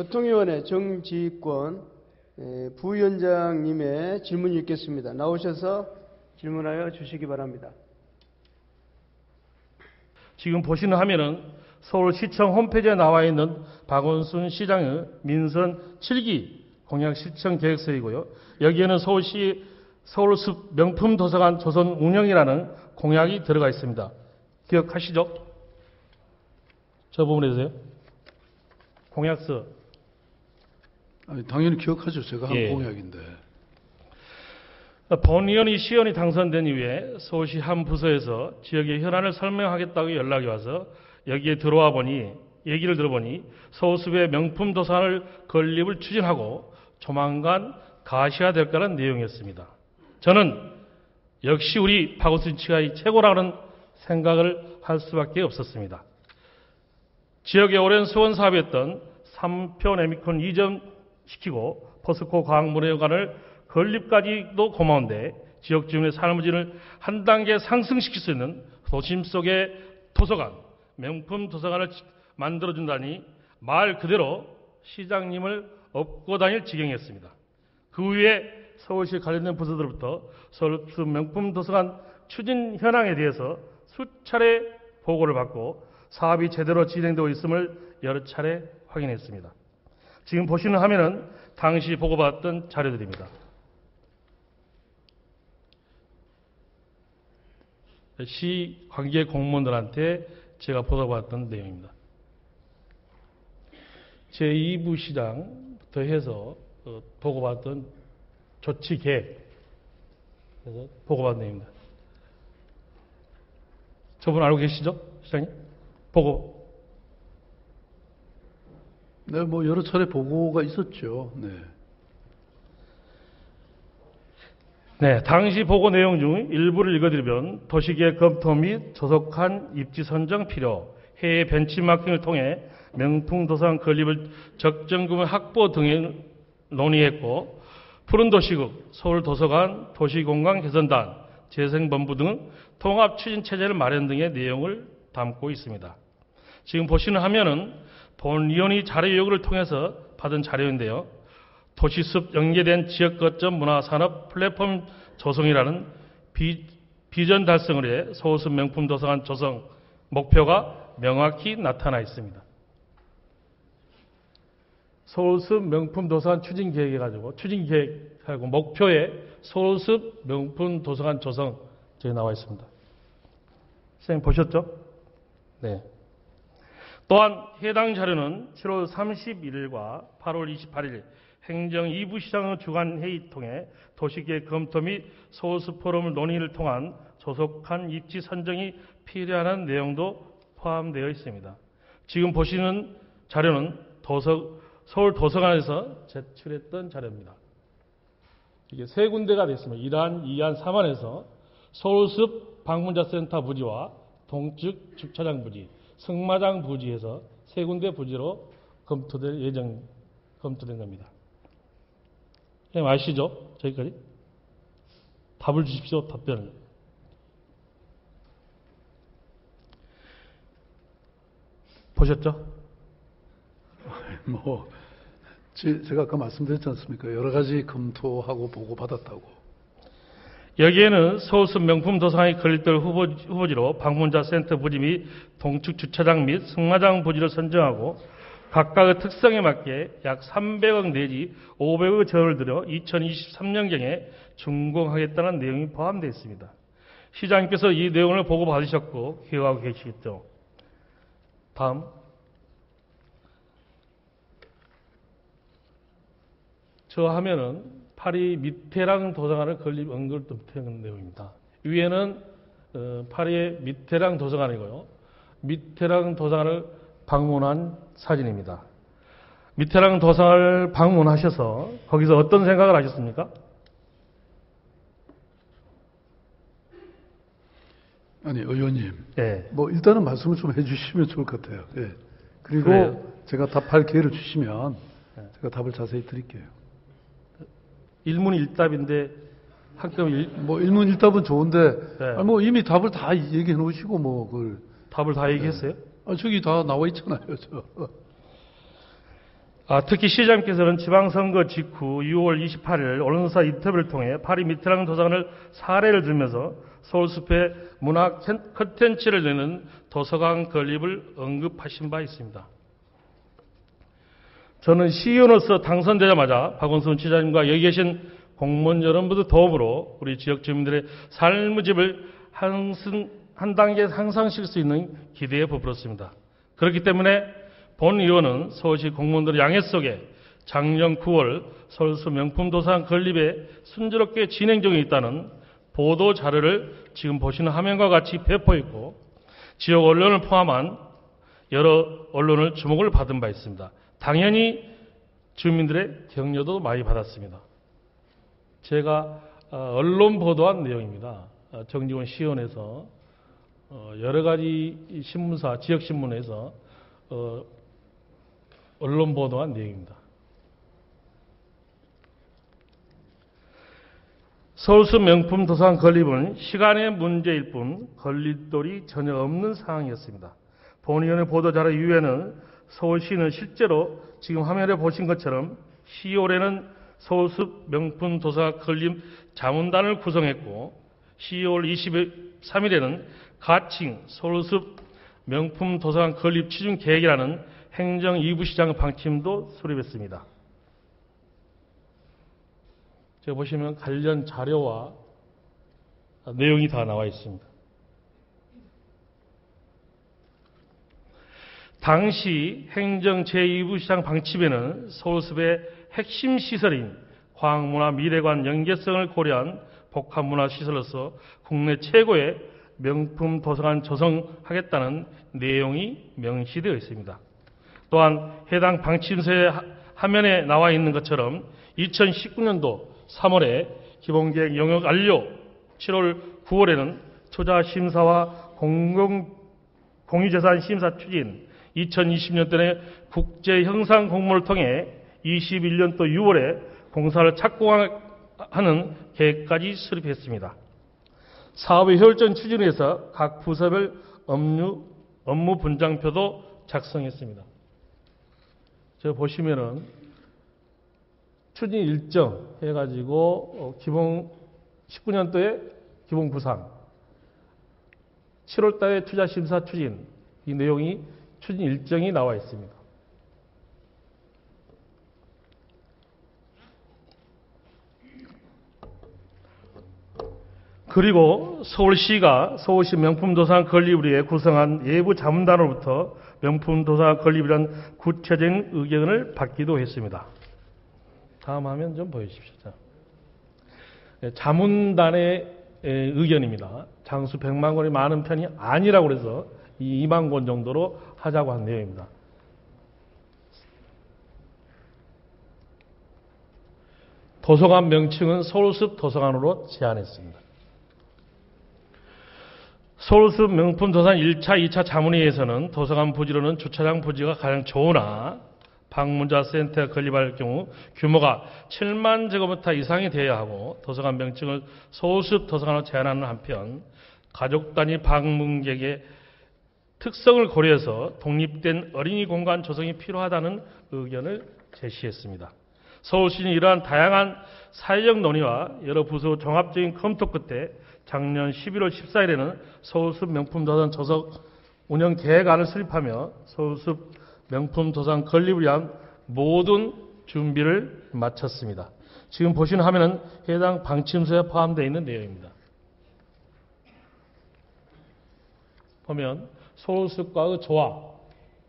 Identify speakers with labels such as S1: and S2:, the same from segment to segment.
S1: 교통위원회 정지권 부위원장님의 질문이 있겠습니다. 나오셔서 질문하여 주시기 바랍니다.
S2: 지금 보시는 화면은 서울시청 홈페이지에 나와 있는 박원순 시장의 민선 7기 공약 실천 계획서이고요. 여기에는 서울시 서울숲 명품 도서관 조선 운영이라는 공약이 들어가 있습니다. 기억하시죠? 저 부분에서요. 공약서.
S3: 아니, 당연히 기억하죠. 제가 한
S2: 예.
S3: 공약인데.
S2: 본 의원이 시의원이 당선된 이후에 서울시 한 부서에서 지역의 현안을 설명하겠다고 연락이 와서 여기에 들어와 보니 얘기를 들어보니 서울숲의 명품 도서관을 건립을 추진하고 조만간 가시화될 거라는 내용이었습니다. 저는 역시 우리 박원순 시장이 최고라는 생각을 할 수밖에 없었습니다. 지역의 오랜 소원 사업이었던 3표 네미콘 이전시키고 포스코 과학문화회관을 건립까지도 고마운데 지역 주민의 삶의 질을 한 단계 상승시킬 수 있는 도심 속의 도서관, 명품 도서관을 만들어준다니 말 그대로 시장님을 업고 다닐 지경이었습니다. 그 후에 서울시 관련된 부서들로부터 서울숲 명품 도서관 추진 현황에 대해서 수차례 보고를 받고 사업이 제대로 진행되고 있음을 여러 차례 확인했습니다. 지금 보시는 화면은 당시 보고받았던 자료들입니다. 시 관계 공무원들한테 제가 보고받았던 내용입니다. 제2부 시장부터 해서 보고받았던 조치 계획, 그래서 보고받은 내용입니다. 저분 알고 계시죠? 시장님? 보고.
S3: 네, 뭐 여러 차례 보고가 있었죠. 네.
S2: 네, 당시 보고 내용 중 일부를 읽어드리면 도시계획 검토 및 조속한 입지 선정 필요, 해외 벤치마킹을 통해 명품 도서관 건립을 적정금의 확보 등을 논의했고, 푸른도시국, 서울도서관, 도시공간 개선단, 재생본부 등 통합 추진 체제를 마련 등의 내용을 담고 있습니다. 지금 보시는 화면은 본 위원이 자료 요구를 통해서 받은 자료인데요. 도시숲 연계된 지역 거점 문화산업 플랫폼 조성이라는 비전 달성을 위해 서울숲 명품 도서관 조성 목표가 명확히 나타나 있습니다. 서울숲 명품 도서관 추진 계획 해가지고 추진 계획하고 목표에 서울숲 명품 도서관 조성 저기 나와 있습니다. 선생님 보셨죠? 네. 또한 해당 자료는 7월 31일과 8월 28일 행정 2부 시장의 주간 회의 통해 도시계획 검토 및 서울숲 포럼을 논의를 통한 조속한 입지 선정이 필요한 내용도 포함되어 있습니다. 지금 보시는 자료는 서울 도서관에서 제출했던 자료입니다. 이게 세 군데가 됐습니다. 1안, 2안, 3안에서 서울숲 방문자센터 부지와 동측 주차장 부지, 승마장 부지에서 세 군데 부지로 검토된 겁니다. 선생님 아시죠? 저기까지? 답을 주십시오. 답변을. 보셨죠?
S3: 뭐 제가 아까 말씀드렸지 않습니까? 여러 가지 검토하고 보고 받았다고.
S2: 여기에는 서울숲 명품 도서관이 건립될 후보지로 방문자 센터 부지 및 동측 주차장 및 승마장 부지를 선정하고 각각의 특성에 맞게 약 300억 내지 500억 전을 들여 2023년경에 준공하겠다는 내용이 포함되어 있습니다. 시장님께서 이 내용을 보고 받으셨고 기억하고 계시겠죠? 다음. 저 화면은 파리 미테랑 도서관을 건립 언급된 내용입니다. 위에는 파리의 미테랑 도서관이고요. 미테랑 도서관을 방문한 사진입니다. 미테랑 도서관을 방문하셔서 거기서 어떤 생각을 하셨습니까?
S3: 아니, 의원님.
S2: 네.
S3: 뭐 일단은 말씀을 좀 해주시면 좋을 것 같아요. 네. 그리고
S2: 그래요.
S3: 제가 답할 기회를 주시면 제가 답을 자세히 드릴게요.
S2: 일문일답인데 한꺼번에
S3: 뭐 일문일답은 좋은데
S2: 네.
S3: 아니, 뭐 이미 답을 다 얘기해 놓으시고 뭐 그걸
S2: 답을 다 얘기했어요?
S3: 저기 다 나와 있잖아요. 저.
S2: 특히 시장께서는 지방선거 직후 6월 28일 언론사 인터뷰를 통해 파리 미트랑 도서관을 사례를 들면서 서울숲에 문화 컨텐츠를 내는 도서관 건립을 언급하신 바 있습니다. 저는 시의원으로서 당선되자마자 박원순 지사님과 여기 계신 공무원 여러분들 도움으로 우리 지역 주민들의 삶의 질을 한 단계 향상시킬 수 있는 기대에 부풀었습니다. 그렇기 때문에 본 의원은 서울시 공무원들의 양해 속에 작년 9월 서울숲 명품도서관 건립에 순조롭게 진행 중에 있다는 보도 자료를 지금 보시는 화면과 같이 배포했고 지역 언론을 포함한 여러 언론을 주목을 받은 바 있습니다. 당연히 주민들의 격려도 많이 받았습니다. 제가 언론 보도한 내용입니다. 정직원 시의원에서 여러 가지 신문사, 지역신문에서 언론 보도한 내용입니다. 서울숲 명품 도서관 건립은 시간의 문제일 뿐 걸림돌이 전혀 없는 상황이었습니다. 본 의원의 보도자료 이후에는 서울시는 실제로 지금 화면에 보신 것처럼 10월에는 서울숲 명품 도서관 건립 자문단을 구성했고 10월 23일에는 가칭 서울숲 명품 도서관 건립 추진 계획이라는 행정 2부 시장 방침도 수립했습니다. 제가 보시면 관련 자료와 내용이 다 나와 있습니다. 당시 행정 제2부 시장 방침에는 서울숲의 핵심 시설인 과학문화 미래관 연계성을 고려한 복합문화시설로서 국내 최고의 명품 도서관 조성하겠다는 내용이 명시되어 있습니다. 또한 해당 방침서의 화면에 나와 있는 것처럼 2019년도 3월에 기본계획 용역 완료, 7월 9월에는 투자심사와 공유재산 심사 추진, 2020년도에 국제형상 공모를 통해 21년도 6월에 공사를 착공하는 계획까지 수립했습니다. 사업의 효율적 추진을 위해서 각 부서별 업무 분장표도 작성했습니다. 제가 보시면은 추진 일정 해가지고 기본 19년도에 기본 구상, 7월 달에 투자 심사 추진, 이 내용이 추진 일정이 나와 있습니다. 그리고 서울시가 서울시 명품도서관 건립을 위해 구성한 예부 자문단으로부터 명품도서관 건립이란 구체적인 의견을 받기도 했습니다. 다음 화면 좀 보여주십시오. 자문단의 의견입니다. 장수 100만 권이 많은 편이 아니라고 해서 이 2만 권 정도로 하자고 한 내용입니다. 도서관 명칭은 서울숲 도서관으로 제안했습니다. 서울숲 명품 도서관 1차, 2차 자문회의에서는 도서관 부지로는 주차장 부지가 가장 좋으나 방문자 센터에 건립할 경우 규모가 7만 제곱미터 이상이 되어야 하고 도서관 명칭을 서울숲 도서관으로 제안하는 한편 가족 단위 방문객의 특성을 고려해서 독립된 어린이 공간 조성이 필요하다는 의견을 제시했습니다. 서울시는 이러한 다양한 사회적 논의와 여러 부서 종합적인 검토 끝에 작년 11월 14일에는 서울숲 명품도서관 조성 운영 계획안을 수립하며 서울숲 명품도서관 건립을 위한 모든 준비를 마쳤습니다. 지금 보시는 화면은 해당 방침서에 포함되어 있는 내용입니다. 보면 서울숲과의 조화,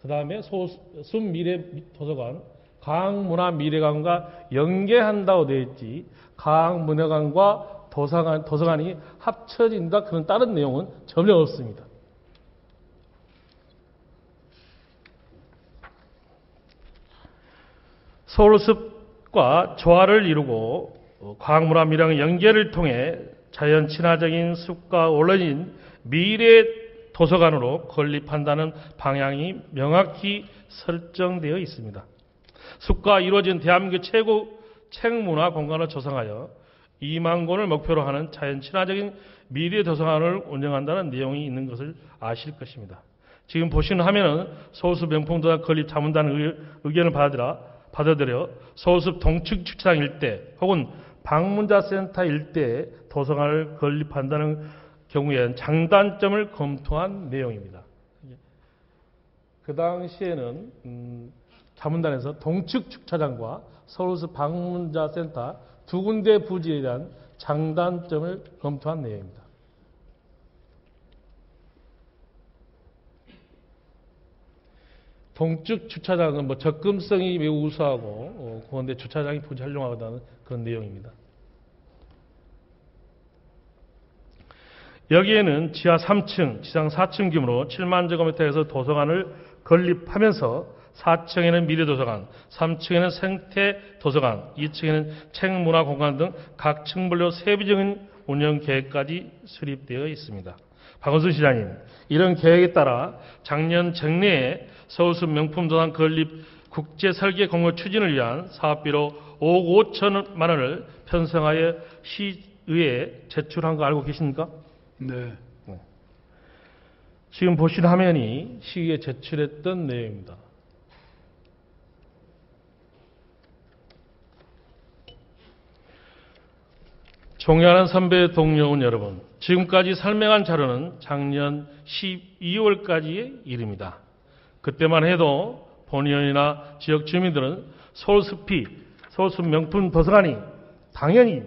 S2: 그 다음에 서울숲 미래도서관, 과학문화미래관과 연계한다고 되어 있지 과학문화관과 도서관이 합쳐진다 그런 다른 내용은 전혀 없습니다. 서울숲과 조화를 이루고 과학문화미래관 연계를 통해 자연 친화적인 숲과 어우러진 미래 도서관으로 건립한다는 방향이 명확히 설정되어 있습니다. 숲과 이루어진 대한민국 최고 책문화 공간을 조성하여 2만 권을 목표로 하는 자연 친화적인 미래 도서관을 운영한다는 내용이 있는 것을 아실 것입니다. 지금 보시는 화면은 서울숲 명품도서관 건립 자문단 의견을 받아들여 서울숲 동측 주차장 일대 혹은 방문자센터 일대에 도서관을 건립한다는 경우에는 장단점을 검토한 내용입니다. 그 당시에는 자문단에서 동측 주차장과 서울숲 방문자센터 두 군데 부지에 대한 장단점을 검토한 내용입니다. 동측 주차장은 뭐 접근성이 매우 우수하고 그런데 주차장이 부지 활용하다는 그런 내용입니다. 여기에는 지하 3층, 지상 4층 규모로 7만 제곱미터에서 도서관을 건립하면서 4층에는 미래도서관, 3층에는 생태도서관, 2층에는 책문화공간 등 각 층별로 세부적인 운영 계획까지 수립되어 있습니다. 박원순 시장님, 이런 계획에 따라 작년 정례에 서울숲 명품도서관 건립 국제설계 공모 추진을 위한 사업비로 5억 5천만 원을 편성하여 시의회에 제출한 거 알고 계십니까?
S3: 네.
S2: 지금 보시는 화면이 시의회에 제출했던 내용입니다. 존경하는 선배 동료원 여러분, 지금까지 설명한 자료는 작년 12월까지의 일입니다. 그때만 해도 본의원이나 지역 주민들은 서울숲 명품 도서관이 당연히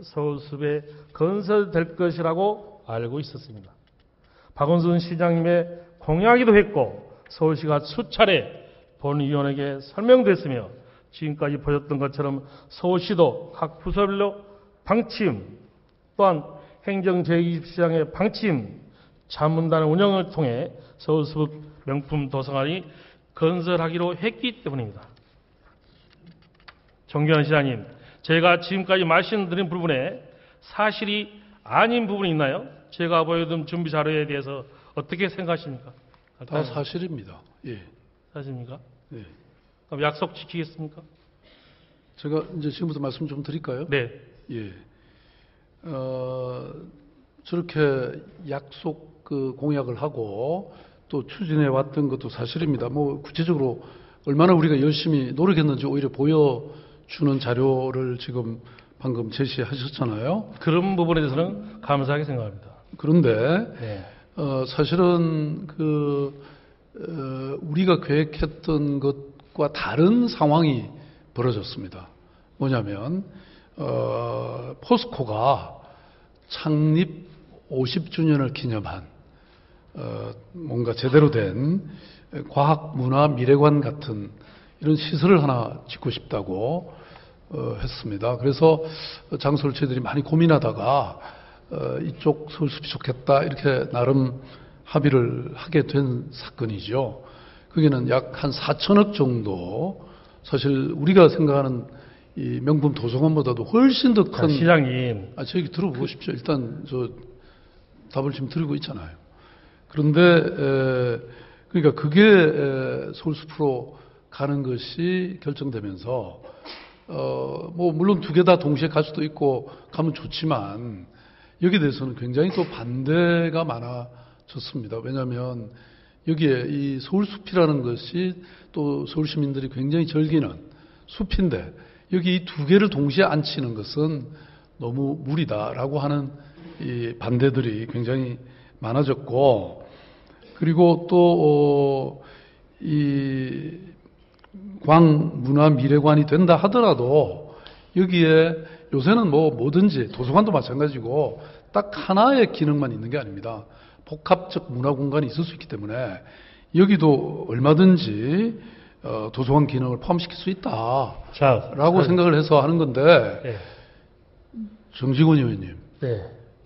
S2: 서울숲에 건설될 것이라고 알고 있었습니다. 박원순 시장님의 공약이기도 했고 서울시가 수차례 본의원에게 설명됐으며 지금까지 보셨던 것처럼 서울시도 각 부서별로 방침 또한 행정제20시장의 방침 자문단 운영을 통해 서울숲 명품 도서관이 건설하기로 했기 때문입니다. 존경하는 시장님, 제가 지금까지 말씀드린 부분에 사실이 아닌 부분이 있나요? 제가 보여준 준비 자료에 대해서 어떻게 생각하십니까?
S3: 다 사실입니다. 예.
S2: 사실입니까?
S3: 네.
S2: 그럼 약속 지키겠습니까?
S3: 제가 이제 지금부터 말씀 좀 드릴까요?
S2: 네.
S3: 예. 저렇게 약속 공약을 하고 또 추진해 왔던 것도 사실입니다. 뭐 구체적으로 얼마나 우리가 열심히 노력했는지 오히려 보여주는 자료를 지금 방금 제시하셨잖아요.
S2: 그런 부분에 대해서는 감사하게 생각합니다.
S3: 그런데
S2: 네.
S3: 사실은 우리가 계획했던 것과 다른 상황이 벌어졌습니다. 뭐냐면 포스코가 창립 50주년을 기념한 뭔가 제대로 된 과학문화미래관 같은 이런 시설을 하나 짓고 싶다고 했습니다. 그래서 장소를 저희들이 많이 고민하다가 이쪽 서울숲이 좋겠다 이렇게 나름 합의를 하게 된 사건이죠. 거기는 약 한 4천억 정도, 사실 우리가 생각하는 이 명품 도서관보다도 훨씬 더 큰.
S2: 시장님.
S3: 저 얘기 들어보십시오. 일단 저 답을 지금 드리고 있잖아요. 그런데 그러니까 그게 서울숲으로 가는 것이 결정되면서 뭐 물론 두 개 다 동시에 갈 수도 있고 가면 좋지만 여기에 대해서는 굉장히 또 반대가 많아졌습니다. 왜냐하면 여기에 이 서울숲이라는 것이 또 서울 시민들이 굉장히 즐기는 숲인데 여기 이 두 개를 동시에 앉히는 것은 너무 무리다라고 하는 이 반대들이 굉장히 많아졌고, 그리고 또 이 광문화미래관이 된다 하더라도 여기에 요새는 뭐 뭐든지 도서관도 마찬가지고 딱 하나의 기능만 있는 게 아닙니다. 복합적 문화공간이 있을 수 있기 때문에 여기도 얼마든지 도서관 기능을 포함시킬 수 있다라고 생각을 해서 하는 건데,
S2: 네.
S3: 정직원 의원님,
S2: 네.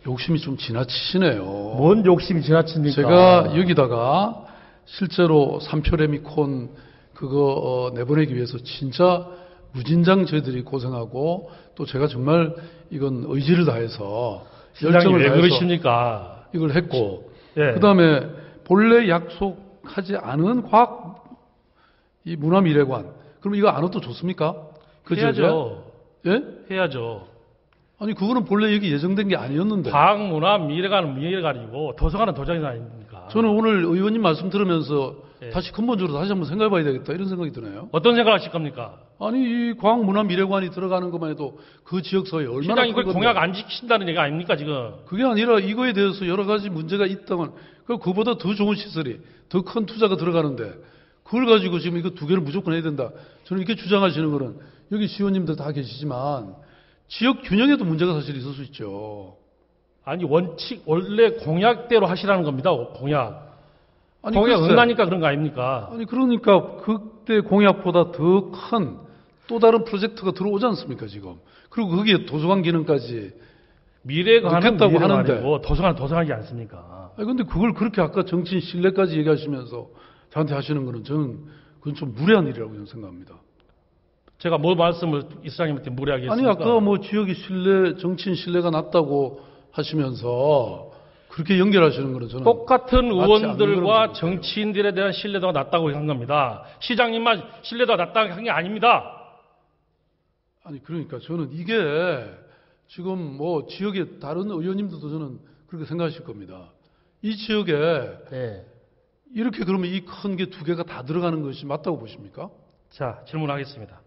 S3: 욕심이 좀 지나치시네요.
S2: 뭔 욕심이 지나칩니까?
S3: 제가 여기다가 실제로 3표 레미콘 그거 내보내기 위해서 진짜 무진장 저희들이 고생하고 또 제가 정말 이건 의지를 다해서 열정을
S2: 왜
S3: 다해서
S2: 그러십니까?
S3: 이걸 했고,
S2: 예.
S3: 그다음에 본래 약속하지 않은 과학 이 문화미래관, 그럼 이거 안 해도 좋습니까? 그
S2: 해야죠.
S3: 지역에? 예?
S2: 해야죠.
S3: 아니 그거는 본래 여기 예정된 게 아니었는데.
S2: 과학문화 미래관은 미래관이고 도서관은 도서관이 아닙니까?
S3: 저는 오늘 의원님 말씀 들으면서
S2: 예.
S3: 다시 근본적으로 다시 한번 생각해 봐야 되겠다 이런 생각이 드네요.
S2: 어떤 생각을 하실 겁니까?
S3: 아니 이 과학문화미래관이 들어가는 것만 해도 그 지역사회에 얼마나
S2: 시장이
S3: 큰
S2: 그걸
S3: 건데.
S2: 공약 안 지키신다는 얘기 아닙니까 지금?
S3: 그게 아니라 이거에 대해서 여러 가지 문제가 있다면 그보다 더 좋은 시설이 더 큰 투자가 들어가는데 그걸 가지고 지금 이거 두 개를 무조건 해야 된다. 저는 이렇게 주장하시는 거는 여기 시의원님들 다 계시지만 지역 균형에도 문제가 사실 있을 수 있죠.
S2: 아니 원래 공약대로 하시라는 겁니다. 공약.
S3: 아니,
S2: 공약
S3: 글쎄.
S2: 응하니까 그런 거 아닙니까?
S3: 아니 그러니까 그때 공약보다 더 큰 또 다른 프로젝트가 들어오지 않습니까 지금. 그리고 거기에 도서관 기능까지.
S2: 미래관은
S3: 넣겠다고
S2: 미래관이고
S3: 하는데.
S2: 도서관이지 않습니까?
S3: 아니 근데 그걸 그렇게 아까 정치인 신뢰까지 얘기하시면서 저한테 하시는 거는 저는 그건 좀 무례한 일이라고 저는 생각합니다.
S2: 제가 뭐 말씀을 이사장님한테 무례하게
S3: 아니
S2: 했습니까?
S3: 아까 뭐 지역의 신뢰, 정치인 신뢰가 낮다고 하시면서 그렇게 연결하시는 거는 저는
S2: 똑같은
S3: 맞지 않는
S2: 의원들과
S3: 거라고
S2: 정치인들에 대한 신뢰도가 낮다고 한 겁니다. 시장님만 신뢰도가 낮다고 한 게 아닙니다.
S3: 아니 그러니까 저는 이게 지금 뭐 지역의 다른 의원님들도 저는 그렇게 생각하실 겁니다. 이 지역에
S2: 네.
S3: 이렇게 그러면 이 큰 게 두 개가 다 들어가는 것이 맞다고 보십니까?
S2: 자, 질문하겠습니다.